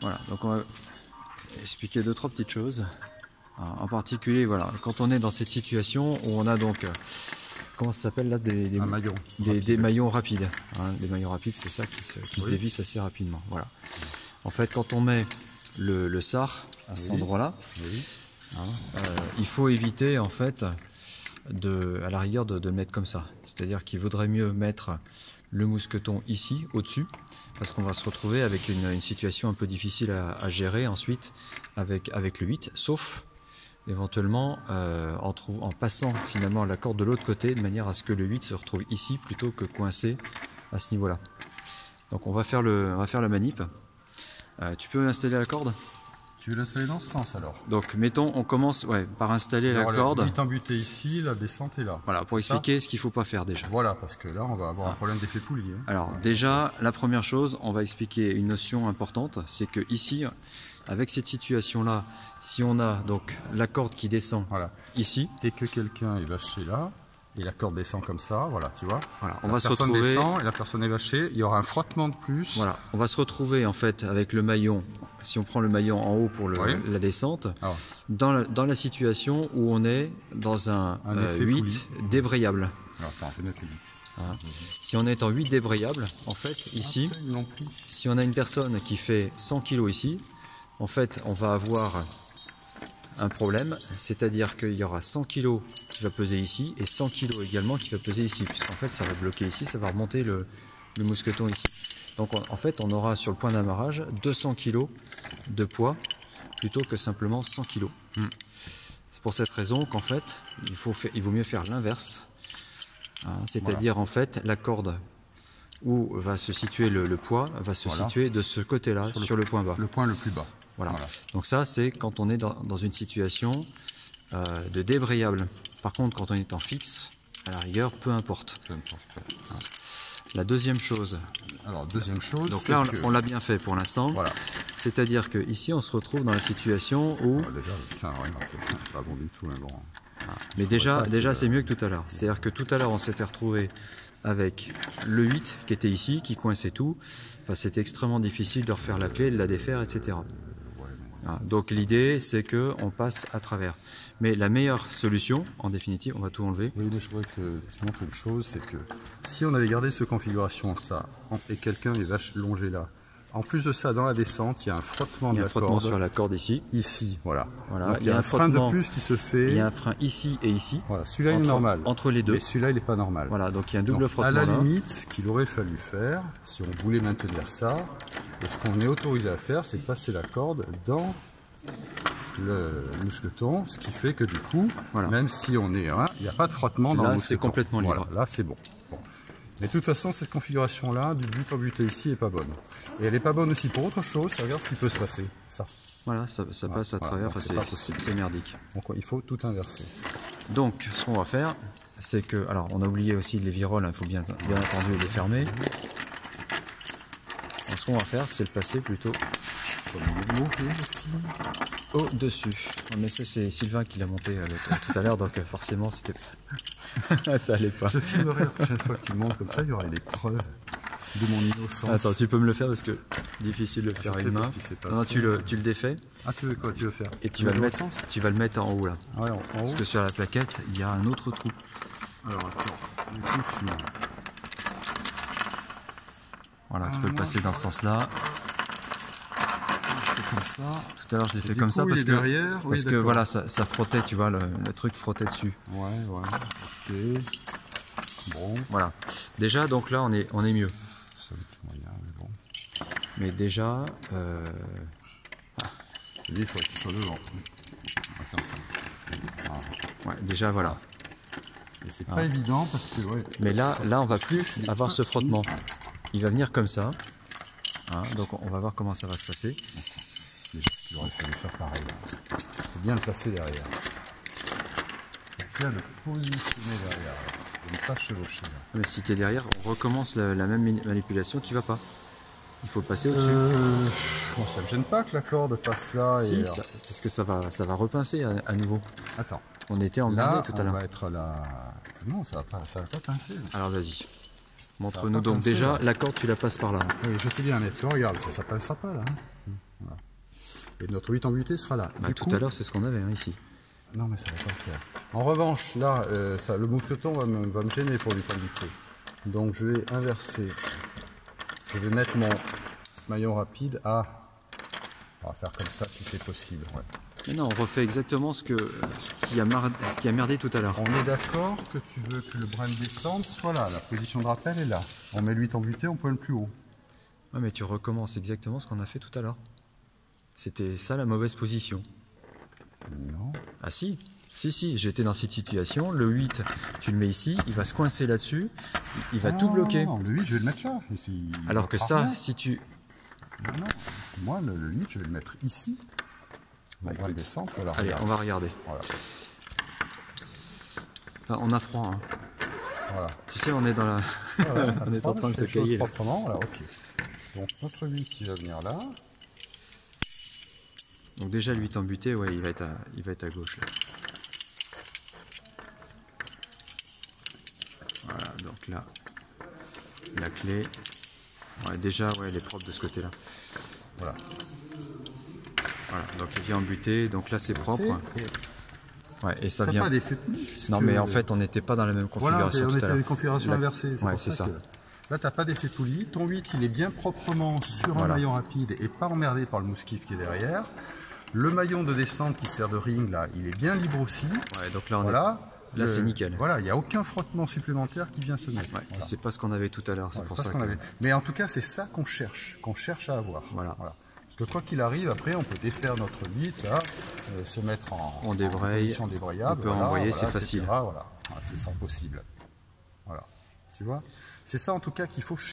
Voilà, donc on va expliquer deux, trois petites choses. En particulier, voilà, quand on est dans cette situation où on a donc, comment ça s'appelle là, des maillons rapides. Hein, des maillons rapides, c'est ça qui se dévisse assez rapidement. Voilà. En fait, quand on met le SAR à cet endroit-là, il faut éviter en fait à la rigueur de le mettre comme ça. C'est-à-dire qu'il vaudrait mieux mettre le mousqueton ici, au-dessus, parce qu'on va se retrouver avec une situation un peu difficile à gérer ensuite avec le 8, sauf éventuellement en passant finalement la corde de l'autre côté, de manière à ce que le 8 se retrouve ici plutôt que coincé à ce niveau-là. Donc on va faire la manip. Tu peux installer la corde? Tu veux l'installer dans ce sens alors? Donc mettons, on commence par installer la corde. Le 8 embuté ici, la descente est là. Voilà, pour expliquer ce qu'il ne faut pas faire déjà. Voilà, parce que là on va avoir un problème d'effet poulie. Hein. Alors déjà, la première chose, on va expliquer une notion importante, c'est que ici, avec cette situation-là, si on a donc la corde qui descend ici, et que quelqu'un est vaché là, et la corde descend comme ça, voilà, tu vois. Voilà, on va se retrouver. Descend et la personne est vachée, il y aura un frottement de plus. Voilà, on va se retrouver en fait avec le maillon. Si on prend le maillon en haut pour la descente, dans la situation où on est dans un 8 débrayable. Alors, attends, je vais mettre le 8. Voilà. Si on est en 8 débrayable, en fait, ici, si on a une personne qui fait 100 kg ici, en fait, on va avoir un problème, c'est-à-dire qu'il y aura 100 kg qui va peser ici et 100 kg également qui va peser ici, puisqu'en fait, ça va bloquer ici, ça va remonter le mousqueton ici. Donc en fait, on aura sur le point d'amarrage 200 kg de poids plutôt que simplement 100 kg. C'est pour cette raison qu'en fait, il vaut mieux faire l'inverse. Hein, c'est-à-dire en fait, la corde où va se situer le poids va se situer de ce côté-là, sur le point bas. Le point le plus bas. Voilà. Donc ça, c'est quand on est dans une situation de débrayable. Par contre, quand on est en fixe, à la rigueur, peu importe. La deuxième chose. Alors, deuxième chose. Donc là, on l'a bien fait pour l'instant. Voilà. C'est-à-dire que ici, on se retrouve dans la situation où. Déjà, c'est pas bon du tout, hein, bon. Mais déjà, c'est mieux que tout à l'heure. C'est-à-dire que tout à l'heure, on s'était retrouvé avec le 8 qui était ici, qui coinçait tout. Enfin, c'était extrêmement difficile de refaire la clé, de la défaire, etc. Donc l'idée, c'est que on passe à travers. Mais la meilleure solution, en définitive, on va tout enlever. Oui, mais je voudrais que tu montres une chose, c'est que si on avait gardé cette configuration, ça, et quelqu'un est longé là, en plus de ça, dans la descente, il y a un frottement de la corde. Sur la corde ici. Ici, voilà. Donc, il y a un frein de plus qui se fait. Il y a un frein ici et ici. Voilà, celui-là il est normal. Entre les deux. Mais celui-là, il n'est pas normal. Voilà, donc il y a un double frottement. À la limite, ce qu'il aurait fallu faire, si on voulait maintenir ça, et ce qu'on est autorisé à faire, c'est de passer la corde dans le mousqueton, ce qui fait que du coup, même si on est il n'y a pas de frottement dans le mousqueton. Là, c'est complètement libre. Voilà, là, c'est bon. Mais de toute façon, cette configuration-là, du but embuté ici, n'est pas bonne. Et elle n'est pas bonne aussi pour autre chose, regarde ce qui peut se passer. Ça. Voilà, ça passe à travers, enfin, c'est merdique. Donc il faut tout inverser. Donc, ce qu'on va faire, c'est que, alors on a oublié aussi les viroles, il faut bien entendu les fermer. Donc, ce qu'on va faire, c'est le passer plutôt au-dessus. Mais ça, c'est Sylvain qui l'a monté tout à l'heure, donc forcément, c'était ça allait pas. Je filmerai la prochaine fois que tu le montes comme ça, il y aura des preuves de mon innocence. Attends, tu peux me le faire parce que difficile de le faire à une main. Non, tu le défais. Ah, tu veux quoi? Tu veux faire? Et tu vas le mettre en haut là. Ouais, en haut. Parce que sur la plaquette, il y a un autre trou. Alors attends, du coup, voilà, tu peux le passer dans ce sens-là. Comme ça. Tout à l'heure, je l'ai fait comme ça parce que voilà, ça frottait, tu vois, le truc frottait dessus. Ouais, ok. Bon. Voilà. Déjà, donc là, on est mieux. Ça va être moyen, mais bon. Mais déjà. Il faut qu'il soit devant. On va faire ça. Ouais, déjà, voilà. Et c'est pas évident parce que. Mais là, on va plus avoir ce frottement. Il va venir comme ça. Donc, on va voir comment ça va se passer. Déjà, il aurait fallu faire pareil. Il faut bien le placer derrière. Il faut bien le positionner derrière. Il ne pas chevaucher. Mais si tu es derrière, on recommence la même manipulation qui va pas. Il faut le passer au-dessus. Bon, ça ne me gêne pas que la corde passe là. Si, parce que ça va repincer à nouveau. Attends. On était en blindé tout à l'heure. On va être là. Non, ça va pas pincer. Alors vas-y. Montre-nous donc déjà, la corde tu la passes par là. Oui, je sais bien, mais tu regardes, ça passera pas là. Voilà. Et notre 8 embuté sera là. Bah, tout à l'heure, c'est ce qu'on avait ici. Non, mais ça va pas le faire. En revanche, là, le mousqueton va me gêner pour 8 embuté. Donc je vais inverser. Je vais mettre mon maillon rapide à... On va faire comme ça si c'est possible. Ouais. Mais non, on refait exactement ce qui a merdé tout à l'heure. On est d'accord que tu veux que le brin de descente soit là. La position de rappel est là. On met le 8 embuté, on peut le plus haut. Ouais, mais tu recommences exactement ce qu'on a fait tout à l'heure. C'était ça la mauvaise position. Non. Ah si, si, j'étais dans cette situation. Le 8, tu le mets ici, il va se coincer là-dessus, il va tout bloquer. Non, le 8, je vais le mettre là. Alors que ça, si tu... Non, moi, le 8, je vais le mettre ici. Bon, on va descendre. Voilà, allez, on va regarder. Voilà. Attends, on a froid. Hein. Voilà. Tu sais, on est dans la... Voilà, on est en train de se cailler. Proprement, voilà, ok. Donc notre 8, il va venir là. Donc déjà, le 8 embuté, ouais, il va être à gauche. Là. Voilà, donc là, la clé. Ouais, déjà, ouais, elle est propre de ce côté-là. Voilà. Voilà, donc il vient embuté, donc là c'est propre. Ouais, et ça vient. Pas d'effet plus. Non, mais en fait, on n'était pas dans la même configuration. Voilà, on était dans une configuration inversée. Ouais, c'est ça. Là, tu n'as pas d'effet poulie. Ton 8, il est bien proprement sur un maillon rapide et pas emmerdé par le mousquif qui est derrière. Le maillon de descente qui sert de ring, là, il est bien libre aussi. Ouais, donc là, là c'est nickel. Voilà, il n'y a aucun frottement supplémentaire qui vient se mettre. Ouais, voilà. C'est pas ce qu'on avait tout à l'heure, c'est pour ça que... Mais en tout cas, c'est ça qu'on cherche à avoir. Voilà. Parce que quoi qu'il arrive, après, on peut défaire notre 8, là, se mettre en position débrayable. On peut envoyer, c'est facile. Voilà, c'est ça possible. Voilà. Tu vois? C'est ça en tout cas qu'il faut chercher.